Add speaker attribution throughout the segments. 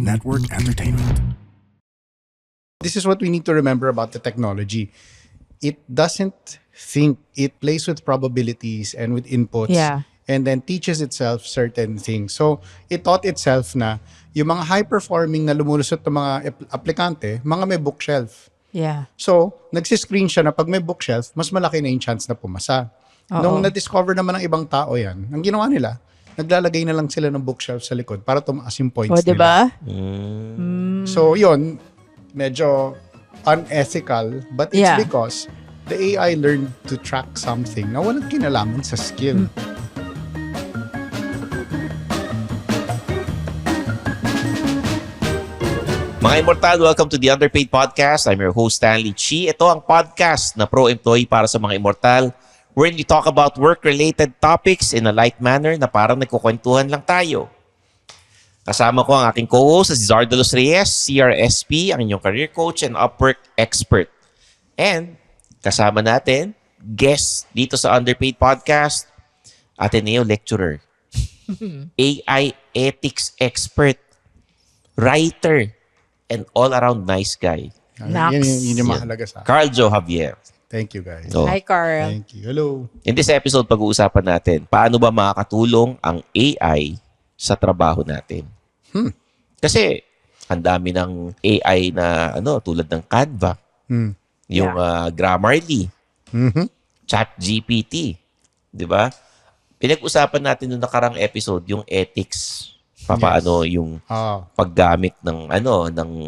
Speaker 1: Network Entertainment.
Speaker 2: This is what we need to remember about the technology. It doesn't think, it plays with probabilities and with inputs and then teaches itself certain things. So, it taught itself na yung mga high-performing na lumulusot ng mga aplikante, mga may bookshelf.
Speaker 3: Yeah.
Speaker 2: So, nagsiscreen siya na pag may bookshelf, mas malaki na yung chance na pumasa. Nung na-discover naman ng ibang tao yan, ang ginawa nila, naglalagay na lang sila ng bookshelf sa likod para tumaas yung points
Speaker 3: diba?
Speaker 2: nila. So, yun, medyo unethical, but it's because the AI learned to track something na walang kinalaman sa skill.
Speaker 4: Mga Immortal, welcome to the Underpaid Podcast. I'm your host, Stanley Chi. Ito ang podcast na pro-employee para sa mga Immortal, wherein we talk about work-related topics in a light manner na parang nagkukwentuhan lang tayo. Kasama ko ang aking co-host, si Zar de los Reyes, CRSP, ang inyong career coach and Upwork expert. And kasama natin, guest dito sa Underpaid Podcast, Ateneo lecturer, AI ethics expert, writer, and all-around nice guy.
Speaker 2: Yun yung mahalaga sa akin.
Speaker 4: Carl Joe Javier.
Speaker 2: Thank you, guys.
Speaker 4: So,
Speaker 3: Hi, Carl.
Speaker 2: Thank you. Hello.
Speaker 4: in this episode, pag-uusapan natin, paano ba makakatulong ang AI sa trabaho natin? Kasi, ang dami ng AI na, tulad ng Canva, yung Grammarly, ChatGPT, di ba? Pinag-usapan natin noong nakarang episode, yung ethics, paano yung paggamit ng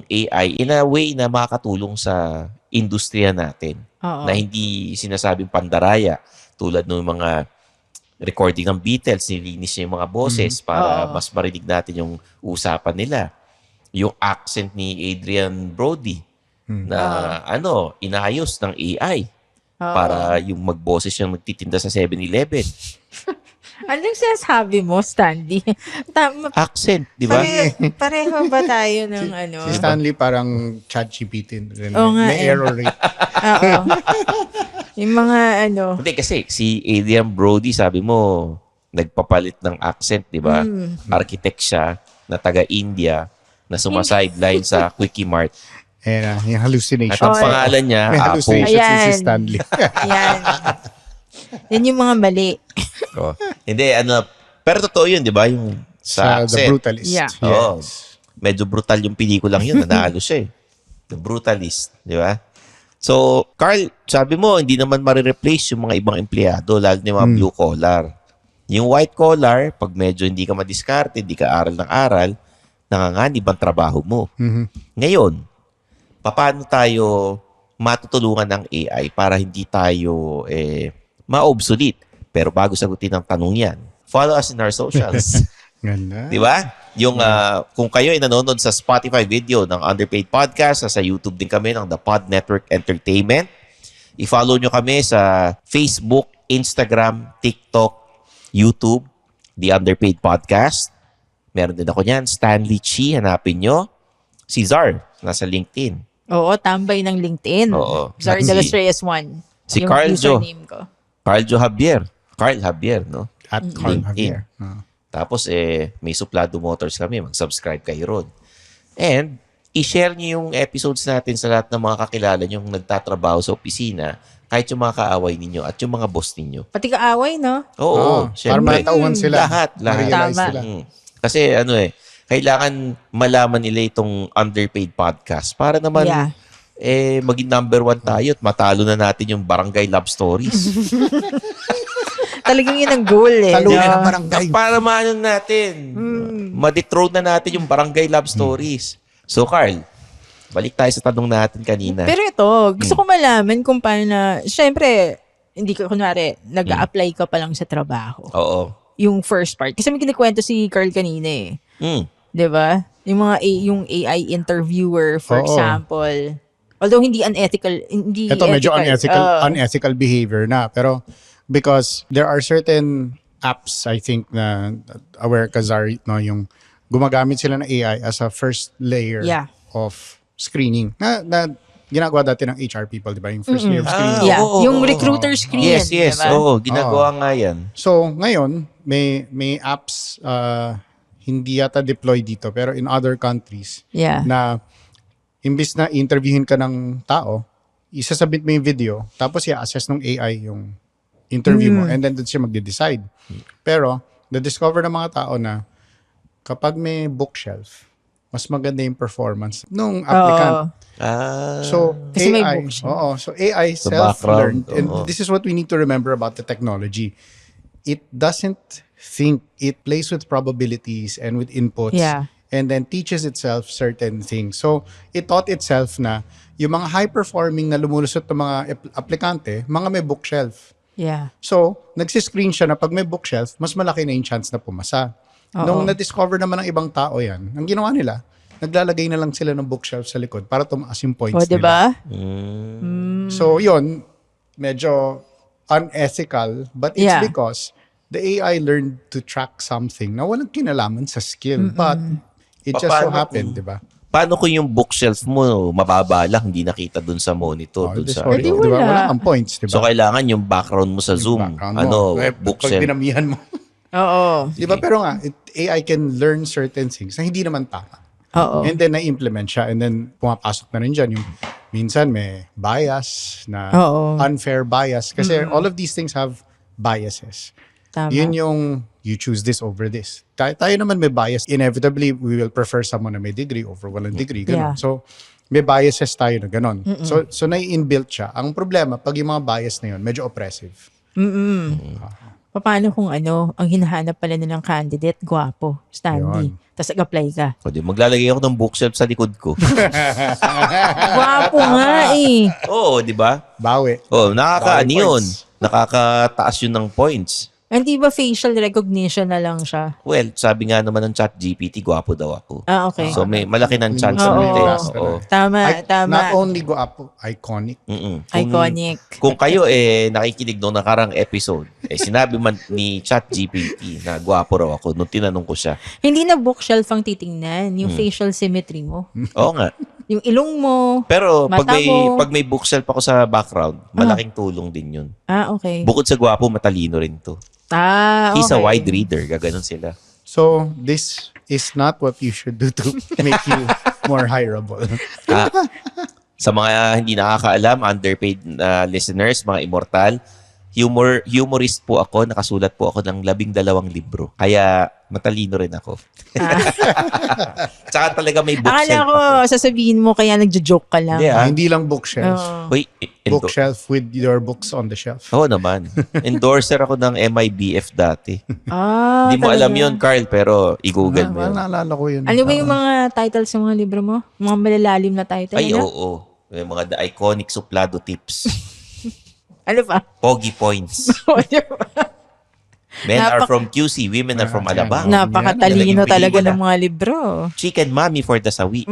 Speaker 4: AI in a way na makakatulong sa industriya natin. Na hindi sinasabing pandaraya tulad ng mga recording ng Beatles, nilinis niya yung mga boses para mas marinig natin yung usapan nila. Yung accent ni Adrian Brody na inayos ng AI para yung magboses yung magtitinda sa 7-Eleven.
Speaker 3: Anong sinasabi mo, Stanley?
Speaker 4: Accent, di ba?
Speaker 3: Pareho ba tayo ng
Speaker 2: Si Stanley parang ChatGPT. May error rate.
Speaker 3: Oo. Yung mga
Speaker 4: Hindi kasi si Adrian Brody, sabi mo, nagpapalit ng accent, di ba? Architect siya na taga-India na sumasideline sa Quickie Mart.
Speaker 2: Yung hallucination.
Speaker 4: At ang pangalan niya,
Speaker 2: May
Speaker 4: Apo.
Speaker 2: hallucinations si Stanley.
Speaker 3: Yan. Yan yung mga mali.
Speaker 4: Hindi, pero totoo yun, di ba? Yung sa
Speaker 2: The
Speaker 4: accent.
Speaker 2: Brutalist.
Speaker 3: Yeah.
Speaker 4: Oo. Medyo brutal yung pelikulang yun. Nanalo siya eh. The Brutalist. Di ba? So, Carl, sabi mo, hindi naman marireplace yung mga ibang empleyado, lalo na yung mga blue collar. Yung white collar, pag medyo hindi ka madiskarte, hindi ka aral ng aral, nanganganib ang trabaho mo. Ngayon, paano tayo matutulungan ng AI para hindi tayo ma-obsolete? Pero bago sagutin ang tanong yan, follow us in our socials.
Speaker 2: Ganda.
Speaker 4: Di ba? Yung kung kayo ay nanonood sa Spotify video ng Underpaid Podcast, sa YouTube din kami ng The Pod Network Entertainment. I-follow nyo kami sa Facebook, Instagram, TikTok, YouTube, The Underpaid Podcast. Meron din ako niyan, Stanley Chi, hanapin nyo. Si Zar, nasa LinkedIn.
Speaker 3: Oo, tambay ng LinkedIn.
Speaker 4: Oo.
Speaker 3: Sorry,
Speaker 4: At
Speaker 3: de los Reyes 1.
Speaker 4: si
Speaker 3: yung
Speaker 4: Carl Jo.
Speaker 3: username ko.
Speaker 4: Carl Joe Javier. Carl Javier, no?
Speaker 2: At Carl
Speaker 4: LinkedIn.
Speaker 2: Javier.
Speaker 4: Tapos, may Suplado Motors kami. Mag-subscribe kayo ron. And, i-share niyo yung episodes natin sa lahat ng mga kakilala nyo nagtatrabaho sa opisina, kahit yung mga kaaway ninyo at yung mga boss ninyo.
Speaker 3: Pati kaaway, no?
Speaker 4: Oo,
Speaker 2: Para
Speaker 4: syempre.
Speaker 2: matauhan sila.
Speaker 4: Lahat.
Speaker 2: Ma-realize
Speaker 3: Tama.
Speaker 2: sila.
Speaker 4: Kasi, kailangan malaman nila itong Underpaid Podcast para naman, maging number 1 tayo at matalo na natin yung Barangay Love Stories.
Speaker 3: Talagang yun ang goal eh.
Speaker 2: Talunin
Speaker 3: no?
Speaker 2: ang barangay.
Speaker 4: Para maano natin, ma-dethrone na natin yung Barangay Love Stories. So, Carl, balik tayo sa tanong natin kanina.
Speaker 3: Pero ito, gusto ko malaman kung paano na, syempre, hindi ko, kunwari, nag-a-apply ka pa lang sa trabaho.
Speaker 4: Oo.
Speaker 3: Yung first part. Kasi may kinikwento si Carl kanina eh. Diba? Yung AI interviewer, for example. Although hindi unethical, hindi
Speaker 2: Ito medyo
Speaker 3: ethical.
Speaker 2: unethical behavior na. Pero because there are certain apps, I think, na aware ka, Zar, no, yung gumagamit sila ng AI as a first layer of screening. Na ginagawa dati ng HR people, di ba? Yung first layer of screening.
Speaker 3: Yung recruiter screen.
Speaker 4: Yes.
Speaker 3: Diba?
Speaker 4: Oo, ginagawa nga yan.
Speaker 2: So, ngayon, may apps, hindi yata deploy dito, pero in other countries,
Speaker 3: Yeah.
Speaker 2: na imbis na interviewin ka ng tao, isasubmit mo yung video, tapos i-assess ng AI yung interview mo, and then doon siya magde-decide. Pero, na-discover ng mga tao na kapag may bookshelf, mas maganda yung performance nung applicant. So,
Speaker 3: Kasi may
Speaker 2: AI,
Speaker 3: bookshelf.
Speaker 2: so AI
Speaker 4: Sa
Speaker 2: self-learned.
Speaker 4: background,
Speaker 2: And
Speaker 4: oo.
Speaker 2: this is what we need to remember about the technology. It doesn't think, it plays with probabilities and with inputs.
Speaker 3: Yeah.
Speaker 2: And then teaches itself certain things. So, it taught itself na yung mga high-performing na lumulusot ng mga aplikante, mga may bookshelf.
Speaker 3: Yeah.
Speaker 2: So, nagsiscreen siya na pag may bookshelf, mas malaki na yung chance na pumasa. Nung na-discover naman ng ibang tao yan, ang ginawa nila, naglalagay na lang sila ng bookshelf sa likod para tumaas yung points
Speaker 3: O,
Speaker 2: nila.
Speaker 3: diba?
Speaker 2: So, yun, medyo unethical, but it's
Speaker 3: Yeah.
Speaker 2: because the AI learned to track something na walang kinalaman sa skill. But, it just so
Speaker 4: Paano
Speaker 2: happened, di ba?
Speaker 4: Paano kung yung bookshelf mo mababa lang, hindi nakita dun sa monitor, dun sa...
Speaker 3: Edi
Speaker 2: Di ba?
Speaker 3: wala.
Speaker 2: Wala kang points, di ba?
Speaker 4: So, kailangan yung background mo sa Zoom,
Speaker 2: Background mo. Pag
Speaker 4: bookshelf.
Speaker 2: dinamihan mo.
Speaker 3: Oo.
Speaker 2: Di ba? Pero nga, AI can learn certain things na hindi naman tama.
Speaker 3: Oo.
Speaker 2: And then, na-implement siya. And then, pumapasok na rin dyan yung minsan may bias na
Speaker 3: Oo.
Speaker 2: unfair bias. Kasi all of these things have biases.
Speaker 3: Tama.
Speaker 2: Yun yung you choose this over this. Tayo naman may bias. Inevitably, we will prefer someone na may degree over walang degree. Ganun.
Speaker 3: Yeah.
Speaker 2: So, may biases tayo na ganun. So nai-inbuilt siya. Ang problema, pag yung mga bias na yun, medyo oppressive.
Speaker 3: Paano kung ang hinahanap pala nilang candidate, gwapo, Stanley.
Speaker 2: Yun.
Speaker 3: Tapos nag-apply ka.
Speaker 4: O, di, maglalagay ako ng bookshelf sa likod ko.
Speaker 3: Gwapo nga eh.
Speaker 4: Oo, di ba?
Speaker 2: Bawi.
Speaker 4: Oh, nakakaano
Speaker 2: Bawi
Speaker 4: yun.
Speaker 2: points.
Speaker 4: Nakakataas yun ng points.
Speaker 3: Hindi ba facial recognition na lang siya?
Speaker 4: Well, sabi nga naman ng ChatGPT, gwapo daw ako.
Speaker 3: Okay.
Speaker 4: So, may malaki ng chance
Speaker 3: Oo.
Speaker 4: na may
Speaker 2: Oo.
Speaker 4: Oo.
Speaker 3: Tama,
Speaker 2: Not
Speaker 3: tama.
Speaker 2: only guapo, iconic.
Speaker 4: Mm-mm.
Speaker 3: Iconic.
Speaker 4: Kung kayo nakikinig noong nakarang episode, sinabi man ni ChatGPT na gwapo raw ako nung tinanong ko siya.
Speaker 3: Hindi na bookshelf ang titingnan. Yung facial symmetry mo.
Speaker 4: Oo nga.
Speaker 3: Yung ilong mo.
Speaker 4: Pero
Speaker 3: Mata mo.
Speaker 4: pag may bookshelf ako sa background, malaking tulong din yun.
Speaker 3: Okay.
Speaker 4: Bukod sa gwapo, matalino rin to.
Speaker 3: Okay.
Speaker 4: He's a wide reader. Gaganon sila.
Speaker 2: So, this is not what you should do to make you more hireable.
Speaker 4: Sa mga hindi nakakaalam, underpaid listeners, mga immortal, humorist po ako. Nakasulat po ako ng 12 libro. Kaya matalino rin ako. Tsaka talaga may bookshelf
Speaker 3: Akala ko,
Speaker 4: ako.
Speaker 3: sasabihin mo kaya nagjo-joke ka lang.
Speaker 4: Yeah.
Speaker 2: Hindi lang bookshelf.
Speaker 4: Uy,
Speaker 2: Bookshelf with your books on the shelf.
Speaker 4: Oo naman. Endorser ako ng MIBF dati.
Speaker 3: Ah,
Speaker 4: Hindi mo
Speaker 3: talaga.
Speaker 4: alam yun, Carl, pero i-google mo yun.
Speaker 2: Naalala ko yun.
Speaker 3: Ano ba yung mga titles sa mga libro mo? Mga malalalim na title?
Speaker 4: Ay,
Speaker 3: ano?
Speaker 4: oo. May mga The Iconic Suplado Tips.
Speaker 3: Ano pa?
Speaker 4: Pogi Points. Men are from QC, women are from Alabang.
Speaker 3: Napakatalino
Speaker 4: Yan,
Speaker 3: talaga
Speaker 4: pelikula.
Speaker 3: ng mga libro.
Speaker 4: Chicken Mommy for the Sawi.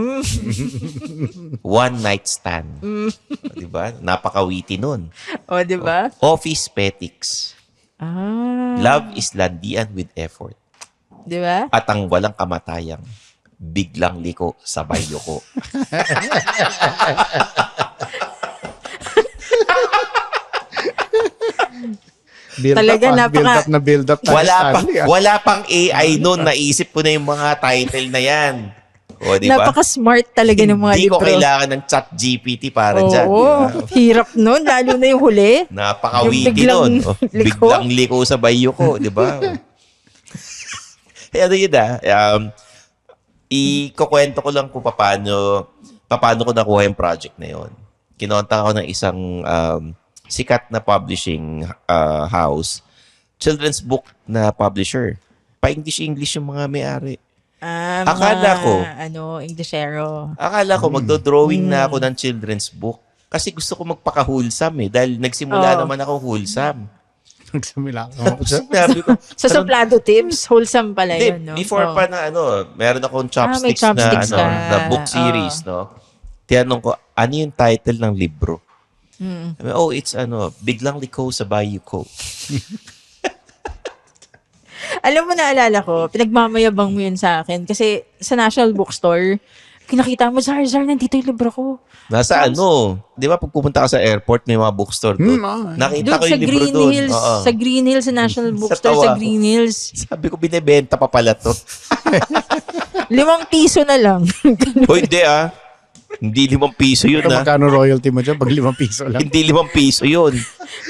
Speaker 4: One Night Stand. Diba? Napakawiti nun.
Speaker 3: O, di ba?
Speaker 4: Office Petics. Love is landian with effort.
Speaker 3: Di ba?
Speaker 4: At ang walang kamatayang biglang liko sabay yuko.
Speaker 3: Talaga, napaka-
Speaker 2: build up tayo, Stanley,
Speaker 4: Wala pang AI noon. Naisip ko na yung mga title na yan. O, di ba?
Speaker 3: Napaka-smart talaga ng mga
Speaker 4: Hindi
Speaker 3: libro.
Speaker 4: ko kailangan ng chat GPT para dyan.
Speaker 3: Oo,
Speaker 4: Di ba?
Speaker 3: hirap nun. Lalo na yung huli.
Speaker 4: Napakawiti
Speaker 3: Yung biglang
Speaker 4: nun. O,
Speaker 3: liko.
Speaker 4: biglang liko sa bayo ko. Di ba? Ano yun ikukwento ko lang kung paano ko nakuha yung project na yun. Kinontak ako ng isang sikat na publishing house, children's book na publisher. Pa-English yung mga may-ari. Akala ko,
Speaker 3: Englishero.
Speaker 4: Akala ko magdo-drawing na ako ng children's book. Kasi gusto ko magpaka-wholesome dahil nagsimula naman ako wholesome.
Speaker 2: Nagsimula
Speaker 4: Sabi ko,
Speaker 3: Sa suplado tips, wholesome pala yun, no?
Speaker 4: before pa na meron akong
Speaker 3: may
Speaker 4: chopsticks,
Speaker 3: chopsticks ka.
Speaker 4: na book series, no? Tinanong ko, ano yung title ng libro? Sabi, it's Biglang Liko sa Bayou ko.
Speaker 3: Alam mo, naalala ko, pinagmamayabang mo yun sa akin. Kasi sa National Bookstore, kinakita mo, Zar, nandito yung libro ko.
Speaker 4: Nasa di ba pag pupunta ka sa airport, may mga bookstore doon. Nakita
Speaker 3: Doon
Speaker 4: ko
Speaker 3: sa
Speaker 4: yung libro
Speaker 3: Green
Speaker 4: doon.
Speaker 3: Hills,
Speaker 4: Oo.
Speaker 3: sa Green Hills, sa National Bookstore,
Speaker 4: tawa
Speaker 3: sa
Speaker 4: ko.
Speaker 3: Green Hills.
Speaker 4: Sabi ko, binibenta pa pala to.
Speaker 3: 5 piso na lang.
Speaker 4: O hindi Hindi 5 piso yun
Speaker 2: Magkano royalty mo dyan? Pag 5 piso lang.
Speaker 4: Hindi 5 piso yun.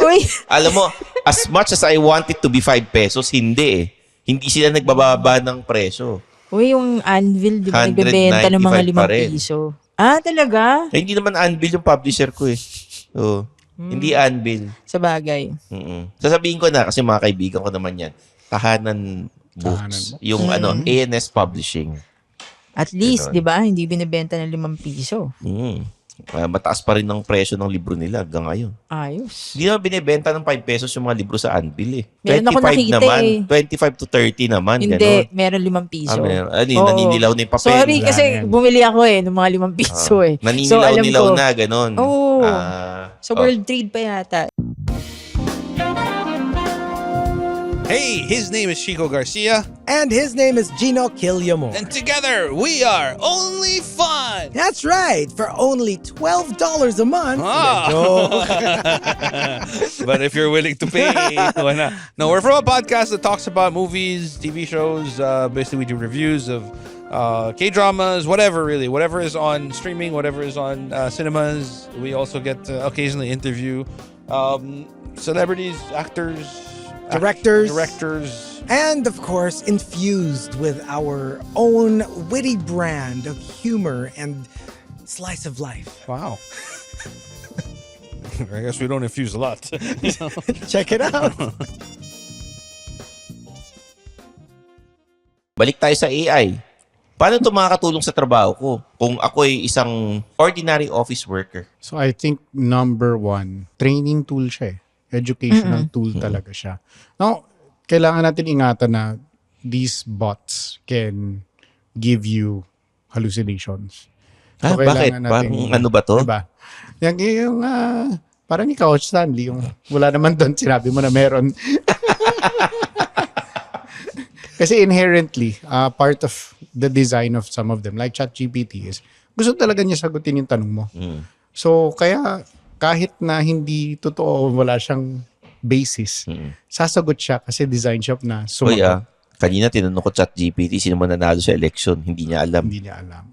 Speaker 3: Uy,
Speaker 4: Alam mo, as much as I want it to be 5 pesos, hindi eh. Hindi sila nagbababa ng presyo.
Speaker 3: yung Anvil, di ba, nagbebenta ng mga
Speaker 4: 195 pa rin.
Speaker 3: 5 piso. Talaga?
Speaker 4: Hindi naman Anvil yung publisher ko eh. Hindi Anvil.
Speaker 3: Sa bagay.
Speaker 4: Sasabihin ko na, kasi mga kaibigan ko naman yan, Tahanan Books. Yung ANS Publishing.
Speaker 3: At least, di ba, hindi binibenta ng 5 piso.
Speaker 4: Mataas pa rin ang presyo ng libro nila hanggang ngayon.
Speaker 3: Ayos.
Speaker 4: Hindi naman binibenta ng 5 pesos yung mga libro sa Anvil eh.
Speaker 3: Meron ako nakita
Speaker 4: naman.
Speaker 3: eh.
Speaker 4: 25 to 30 naman.
Speaker 3: Hindi,
Speaker 4: Ganon.
Speaker 3: meron 5 piso.
Speaker 4: Meron.
Speaker 3: Oo.
Speaker 4: Naninilaw na yung papel.
Speaker 3: Sorry,
Speaker 2: Wala
Speaker 3: kasi
Speaker 2: na yan.
Speaker 3: bumili ako ng mga 5 piso eh.
Speaker 4: Naninilaw-nilaw
Speaker 3: alam ko.
Speaker 4: na, ganon.
Speaker 3: Oo. Sa World Trade pa yata.
Speaker 1: Hey, his name is Chico Garcia,
Speaker 5: And his name is Gino Killiamore.
Speaker 1: and together we are Only Fun.
Speaker 5: That's right, for only $12 a month.
Speaker 1: But if you're willing to pay, why not? No, we're from a podcast that talks about movies, TV shows. Basically, we do reviews of K-dramas, whatever is on streaming, whatever is on cinemas. We also get to occasionally interview celebrities, actors,
Speaker 5: Directors. And of course, infused with our own witty brand of humor and slice of life.
Speaker 1: Wow. I guess we don't infuse a lot.
Speaker 5: Check it out.
Speaker 4: Balik tayo sa AI. Paano ito makakatulong sa trabaho ko kung ako ay isang ordinary office worker?
Speaker 2: So I think number 1, training tool siya eh. Educational tool talaga siya. Now, kailangan natin ingatan na these bots can give you hallucinations. So,
Speaker 4: Bakit?
Speaker 2: kailangan
Speaker 4: Parang ano ba to?
Speaker 2: Diba? Yung parang ikaw, Stanley, yung wala naman doon, sinabi mo na meron. Kasi inherently, part of the design of some of them, like ChatGPT is, gusto talaga niya sagutin yung tanong mo. So, kaya kahit na hindi totoo, wala siyang basis, sasagot siya kasi design siya na sumagot.
Speaker 4: Kanina tinanong ko ChatGPT sino man nanalo sa election, hindi niya alam.
Speaker 2: Hindi niya alam.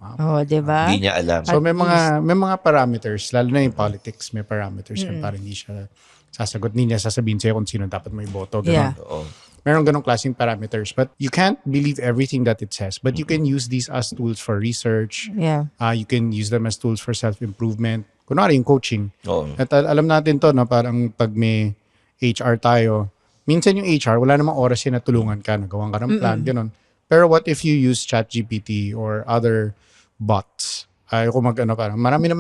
Speaker 3: Diba?
Speaker 4: Hindi niya alam.
Speaker 2: So may mga parameters, lalo na yung politics, may parameters yan para hindi siya sasagot. Hindi niya sasabihin sa'yo kung sino dapat may boto. Ganun.
Speaker 3: Yeah.
Speaker 4: Oo.
Speaker 2: Meron ganong klaseng parameters. But you can't believe everything that it says. But you can use these as tools for research.
Speaker 3: Yeah.
Speaker 2: You can use them as tools for self-improvement. Kunwari yung coaching.
Speaker 4: Oo.
Speaker 2: At alam natin to, no, parang pag may HR tayo, minsan yung HR, wala namang oras yun na tulungan ka, nagawan ka ng plan, gano'n. Pero what if you use ChatGPT or other bots? Kung parang marami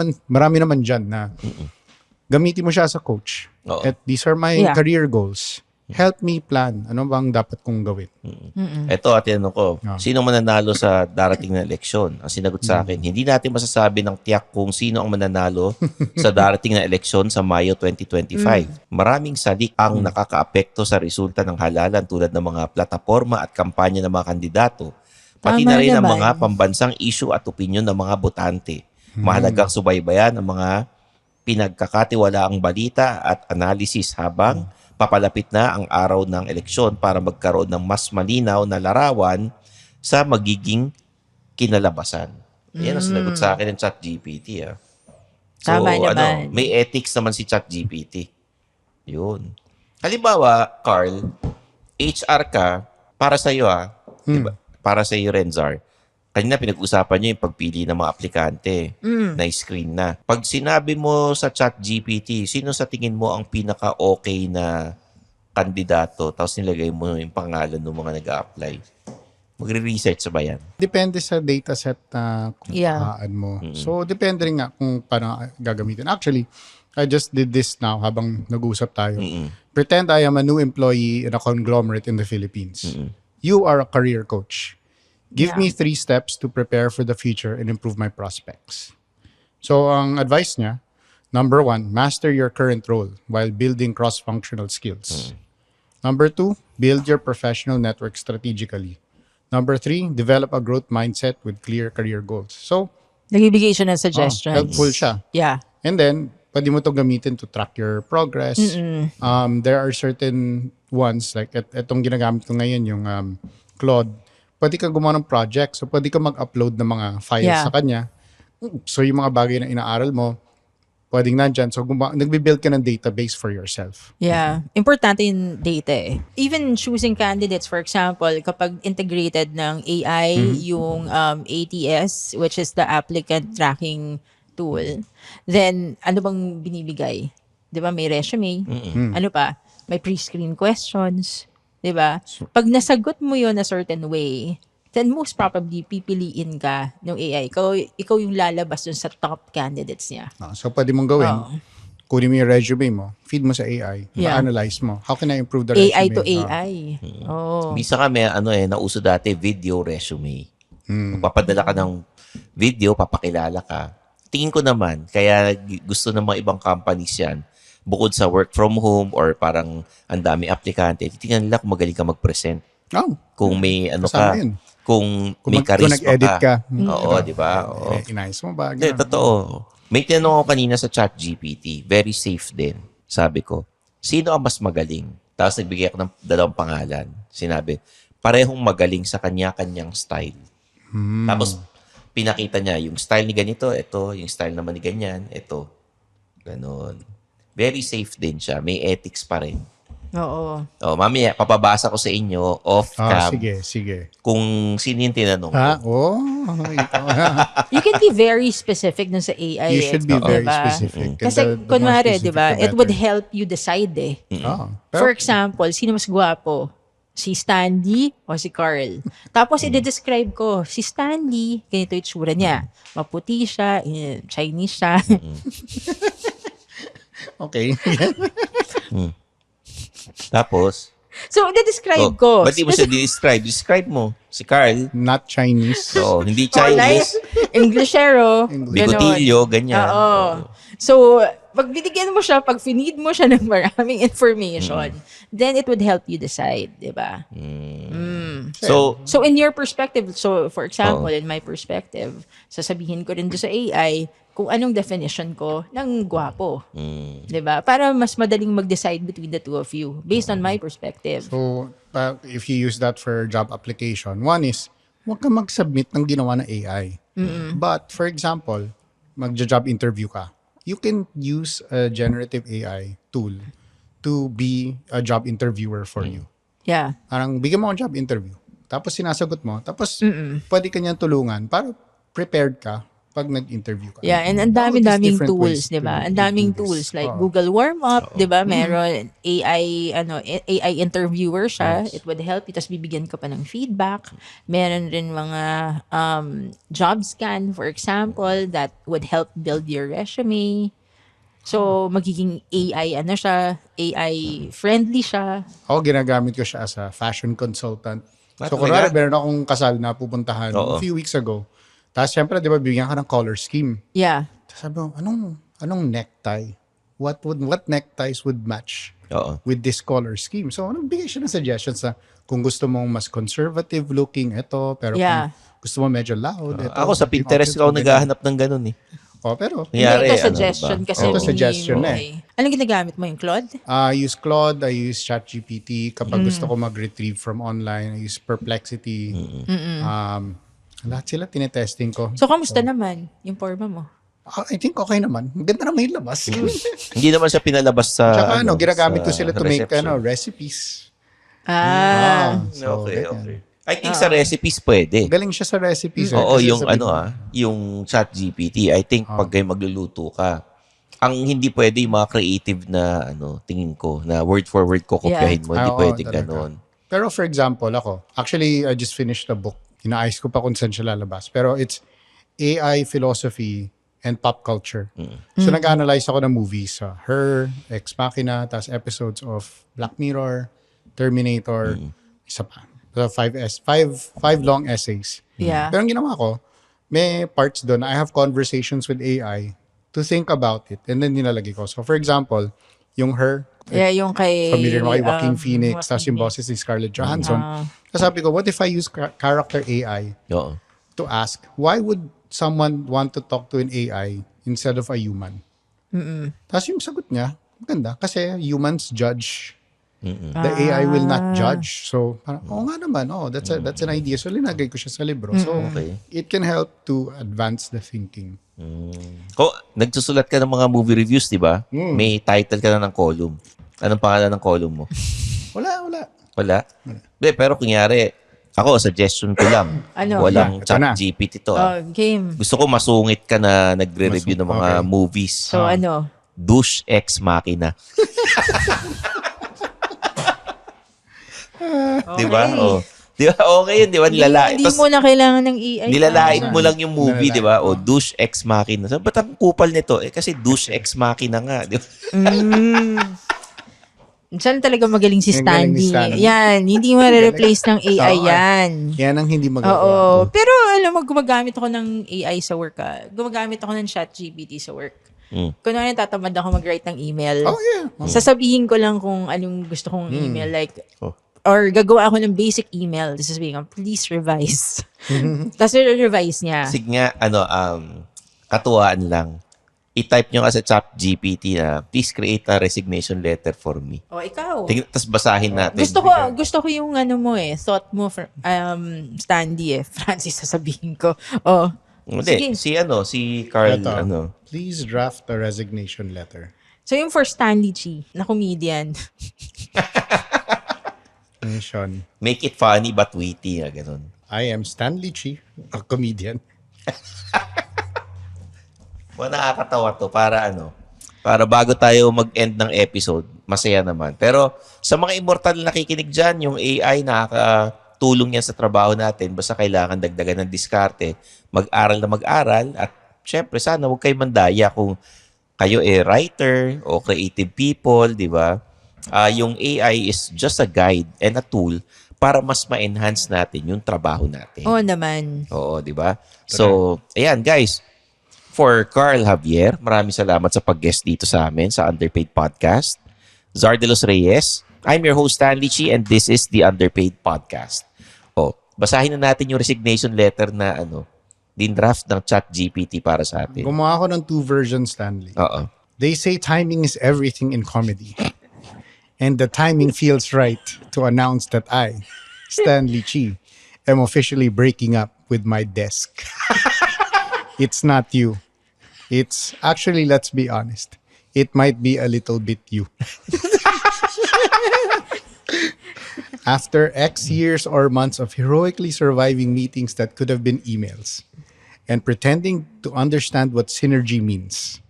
Speaker 2: naman dyan na gamitin mo siya as a coach.
Speaker 4: Oo.
Speaker 2: At these are my career goals. Help me plan. Ano bang dapat kong gawin?
Speaker 4: Ito, tinanong ko, sino mananalo sa darating na eleksyon? Ang sinagot sa akin, hindi natin masasabi ng tiyak kung sino ang mananalo sa darating na eleksyon sa Mayo 2025. Maraming salik ang nakakaapekto sa resulta ng halalan tulad ng mga plataforma at kampanya ng mga kandidato. Pati na rin ang mga pambansang issue at opinyon ng mga botante. Mahalagang subaybayan ang mga pinagkakatiwalaang balita at analysis habang papalapit na ang araw ng eleksyon para magkaroon ng mas malinaw na larawan sa magiging kinalabasan. Yan ang sinagot sa akin ng ChatGPT. So,
Speaker 3: Tama naman.
Speaker 4: may ethics naman si ChatGPT. Yun. Halimbawa, Carl, HR ka, para sa iyo diba? Para sa iyo, Renzar. Kanina pinag-usapan niyo yung pagpili ng mga aplikante na screen na. Pag sinabi mo sa ChatGPT, sino sa tingin mo ang pinaka-okay na kandidato tapos nilagay mo yung pangalan ng mga nag-a-apply? Magre-research ba yan?
Speaker 2: Depende sa dataset na kuhaan mo. So, depende rin nga kung paano gagamitin. Actually, I just did this now habang nag-uusap tayo. Pretend I am a new employee in a conglomerate in the Philippines. You are a career coach. Give me 3 steps to prepare for the future and improve my prospects. So, ang advice niya, number 1, master your current role while building cross-functional skills. Number 2, build your professional network strategically. Number 3, develop a growth mindset with clear career goals. So,
Speaker 3: Nagbibigay siya ng suggestions.
Speaker 2: Helpful siya.
Speaker 3: Yeah.
Speaker 2: And then, pwede mo to gamitin to track your progress. There are certain ones, like itong ginagamit ko ngayon, yung Claude. Pwede ka gumawa ng project. So, pwede ka mag-upload ng mga files sa kanya. So, yung mga bagay na inaaral mo, pwedeng nandyan. So, nagbe-build ka ng database for yourself.
Speaker 3: Yeah. Importante yung data eh. Even choosing candidates, for example, kapag integrated ng AI, yung ATS, which is the applicant tracking tool, then ano bang binibigay? Di ba? May resume. Ano pa? May pre-screen questions. Di ba? Pag nasagot mo yun a certain way, then most probably pipiliin ka ng AI. Ikaw yung lalabas dun sa top candidates niya.
Speaker 2: So, pwede mong gawin. Kunin mo yung resume mo, feed mo sa AI, analyze mo. How can I improve the resume?
Speaker 3: AI to AI.
Speaker 4: Bisa kami, nauso dati, video resume. Magpapadala ka ng video, papakilala ka. Tingin ko naman, kaya gusto ng mga ibang companies yan, bukod sa work from home or parang ang dami aplikante, titingnan nila kung magaling ka mag-present. Kung may kung may charisma
Speaker 2: kung nag-edit ka.
Speaker 4: Oo, di ba?
Speaker 2: Inayos mo ba?
Speaker 4: Hindi, totoo. May tinanong ako kanina sa ChatGPT, very safe din. Sabi ko, sino ang mas magaling? Tapos nagbigay ako ng 2 pangalan. Sinabi, parehong magaling sa kanya-kanyang style. Tapos pinakita niya, yung style ni ganito, ito. Yung style naman ni ganyan, ito. Ganon. Very safe din siya. May ethics pa rin.
Speaker 3: Oo.
Speaker 4: Mamaya, papabasa ko sa inyo off-cam.
Speaker 2: Sige.
Speaker 4: Kung sino yung tinanong ko.
Speaker 3: You can be very specific dun sa AI.
Speaker 2: You should be very specific.
Speaker 3: Kasi kunwari, di ba, it would help you decide eh. For example, sino mas gwapo? Si Stanley o si Carl? Tapos i-describe ko, si Stanley, ganito yung tsura niya. Maputi siya, Chinese siya.
Speaker 2: Okay.
Speaker 4: Tapos?
Speaker 3: So, i-describe ko.
Speaker 4: Ba't di mo siya describe? Describe mo. Si Carl.
Speaker 2: Not Chinese.
Speaker 4: Oo, hindi Chinese.
Speaker 3: Englishero.
Speaker 4: Bigotilyo, ganyan.
Speaker 3: Oo. So, pag binigyan mo siya, pag finid mo siya ng maraming information, then it would help you decide, di ba? So, in your perspective, so for example, in my perspective, sasabihin ko rin doon sa AI kung anong definition ko ng gwapo. Di ba? Para mas madaling mag-decide between the two of you based on my perspective.
Speaker 2: So, if you use that for job application, one is, huwag ka mag-submit ng ginawa ng AI. But, for example, mag-job interview ka. You can use a generative AI tool to be a job interviewer for you.
Speaker 3: Yeah.
Speaker 2: Parang bigyan mo ng job interview. Tapos sinasagot mo. Tapos pwede ka niyang tulungan para prepared ka pag nag-interview ka.
Speaker 3: Yeah, and ang daming tools, 'di ba? Ang daming tools like Google Warm Up, 'di ba? Meron AI interviewer siya. It would help you, tapos bibigyan ka pa ng feedback. Meron rin mga job scan, for example, that would help build your resume. So, magiging AI AI friendly siya.
Speaker 2: Ako, ginagamit ko siya as a fashion consultant. So, kunwari, meron akong kasal na pupuntahan a few weeks ago. Tapos, syempre, di ba, bigyan ka ng color scheme.
Speaker 3: Yeah.
Speaker 2: Tapos sabi ko, anong necktie? What neckties would match with this color scheme? So, bigay siya ng suggestions na kung gusto mong mas conservative looking, ito. Pero kung gusto mo medyo loud, ito.
Speaker 4: Ako sa Pinterest ako naghahanap ng ganun eh.
Speaker 2: Pero
Speaker 4: nangyari,
Speaker 3: ito suggestion kasi.
Speaker 2: Ito suggestion na eh.
Speaker 3: Anong ginagamit mo, yung Claude?
Speaker 2: I use Claude, I use ChatGPT. Kapag gusto ko mag-retrieve from online, I use Perplexity. Lahat sila tinetesting ko.
Speaker 3: So, kamusta naman yung forma mo?
Speaker 2: I think okay naman. Maganda naman yung labas.
Speaker 4: Hindi naman siya pinalabas sa
Speaker 2: Tsaka ginagamit ko sila to make recipes.
Speaker 4: So, okay. I think sa recipes pwede.
Speaker 2: Galing siya sa recipes.
Speaker 4: Oo, yung ChatGPT, I think pag kayo magluluto ka, ang hindi pwede yung mga creative na tingin ko, na word for word ko kopyahin mo. Hindi pwede ganun.
Speaker 2: Pero for example, actually, I just finished a book. Inaayos ko pa kung saan siya lalabas. Pero it's AI philosophy and pop culture. So nag-analyze ako ng movies. Her, Ex Machina, tas episodes of Black Mirror, Terminator, isa pa. So five long essays.
Speaker 3: Yeah.
Speaker 2: Pero ang ginawa ko, may parts doon, I have conversations with AI to think about it. And then nilalagay ko. So for example, yung Her,
Speaker 3: yung kay
Speaker 2: familiar mo kay Joaquin Phoenix, tapos yung boses ni Scarlett Johansson. Sabi ko, what if I use character AI to ask, why would someone want to talk to an AI instead of a human? Tapos yung sagot niya, maganda. Kasi humans judge. The AI will not judge. So, parang, nga naman. That's an idea. So, linagay ko siya sa libro. So, it can help to advance the thinking.
Speaker 4: Nagsusulat ka ng mga movie reviews, di ba? May title ka na ng column. Anong pangalan ng column mo? Wala? Pero kunyari, ako, suggestion ko lang. Walang chat GPT to.
Speaker 3: Game.
Speaker 4: Gusto ko masungit ka na nagre-review ng mga movies.
Speaker 3: So,
Speaker 4: Douche Ex Machina. Diba? Diba? Okay yun, diba?
Speaker 3: Hindi mo na kailangan ng AI.
Speaker 4: Nilalait mo lang yung movie, diba? Douche Ex Machina. So, ba't ang kupal nito? Kasi Douche Ex Machina nga. Diba?
Speaker 3: Diyan talaga magaling si Stanley. Yan, hindi ma-replace ng AI yan.
Speaker 2: Yan ang hindi magagawa.
Speaker 3: Oo. Pero alam mo, gumagamit ako ng AI sa work. Gumagamit ako ng ChatGPT sa work. Kunwari tatamad ako mag-write ng email. Sasabihin ko lang kung anong gusto kong email. Like, or gagawa ako ng basic email. This is being, please revise. Tapos revise niya.
Speaker 4: Sige nga, katuwaan lang. I-type nyo kasi ChatGPT na, please create a resignation letter for me.
Speaker 3: Ikaw.
Speaker 4: Tapos basahin natin.
Speaker 3: Gusto ko yung thought mo, Stanley Francis, sasabihin ko.
Speaker 4: Hindi, si Carl,
Speaker 2: Please draft a resignation letter.
Speaker 3: So yung for Stanley Chi, na comedian.
Speaker 2: Mission.
Speaker 4: Make it funny but witty, ganun.
Speaker 2: I am Stanley Chi, a comedian.
Speaker 4: Nakakatawa to para bago tayo mag-end ng episode, masaya naman. Pero sa mga immortal na nakikinig dyan, yung AI nakakatulong yan sa trabaho natin. Basta kailangan dagdagan ng diskarte, mag-aral na mag-aral, at syempre sana huwag kayo mandaya kung kayo writer o creative people, di ba? Yung AI is just a guide and a tool para mas ma-enhance natin yung trabaho natin.
Speaker 3: Oo naman.
Speaker 4: Oo, di ba? So, ayan guys. For Carl Javier, maraming salamat sa pag-guest dito sa amin sa Underpaid Podcast. Zar de los Reyes, I'm your host Stanley Chi and this is the Underpaid Podcast. Basahin na natin yung resignation letter na din-draft ng ChatGPT para sa atin.
Speaker 2: Gumawa ako ng 2 versions, Stanley. They say timing is everything in comedy. And the timing feels right to announce that I, Stanley Chi, am officially breaking up with my desk. It's not you. It's actually, let's be honest, it might be a little bit you. After X years or months of heroically surviving meetings that could have been emails and pretending to understand what synergy means,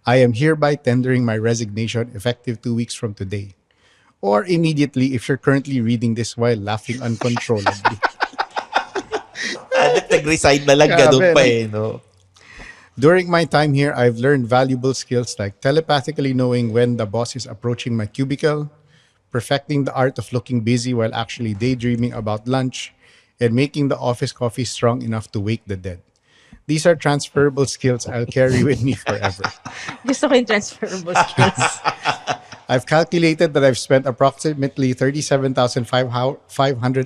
Speaker 2: I am hereby tendering my resignation effective 2 weeks from today. Or immediately if you're currently reading this while laughing uncontrollably.
Speaker 4: Nag-resign na lang, ganun pa no?
Speaker 2: During my time here, I've learned valuable skills like telepathically knowing when the boss is approaching my cubicle, perfecting the art of looking busy while actually daydreaming about lunch, and making the office coffee strong enough to wake the dead. These are transferable skills I'll carry with me forever.
Speaker 3: Gusto ko yung transferable skills.
Speaker 2: I've calculated that I've spent approximately 37,500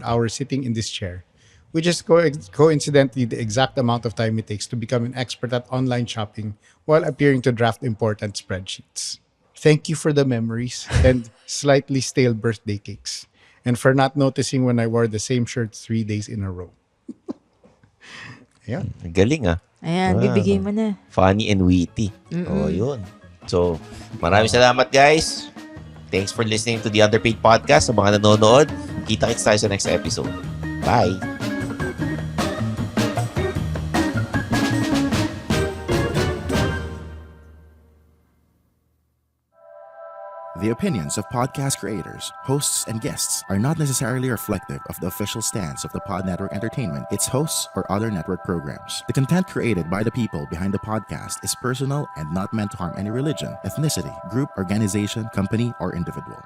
Speaker 2: hours sitting in this chair, which is coincidentally the exact amount of time it takes to become an expert at online shopping while appearing to draft important spreadsheets. Thank you for the memories and slightly stale birthday cakes, and for not noticing when I wore the same shirt 3 days in a row. Ayan.
Speaker 4: Galing
Speaker 3: Ayan, bibigay mo na.
Speaker 4: Funny and witty. Yun. So, maraming salamat guys. Thanks for listening to the Underpaid Podcast. Sa mga nanonood, kita-kits tayo sa next episode. Bye!
Speaker 6: The opinions of podcast creators, hosts, and guests are not necessarily reflective of the official stance of the Pod Network Entertainment, its hosts, or other network programs. The content created by the people behind the podcast is personal and not meant to harm any religion, ethnicity, group, organization, company, or individual.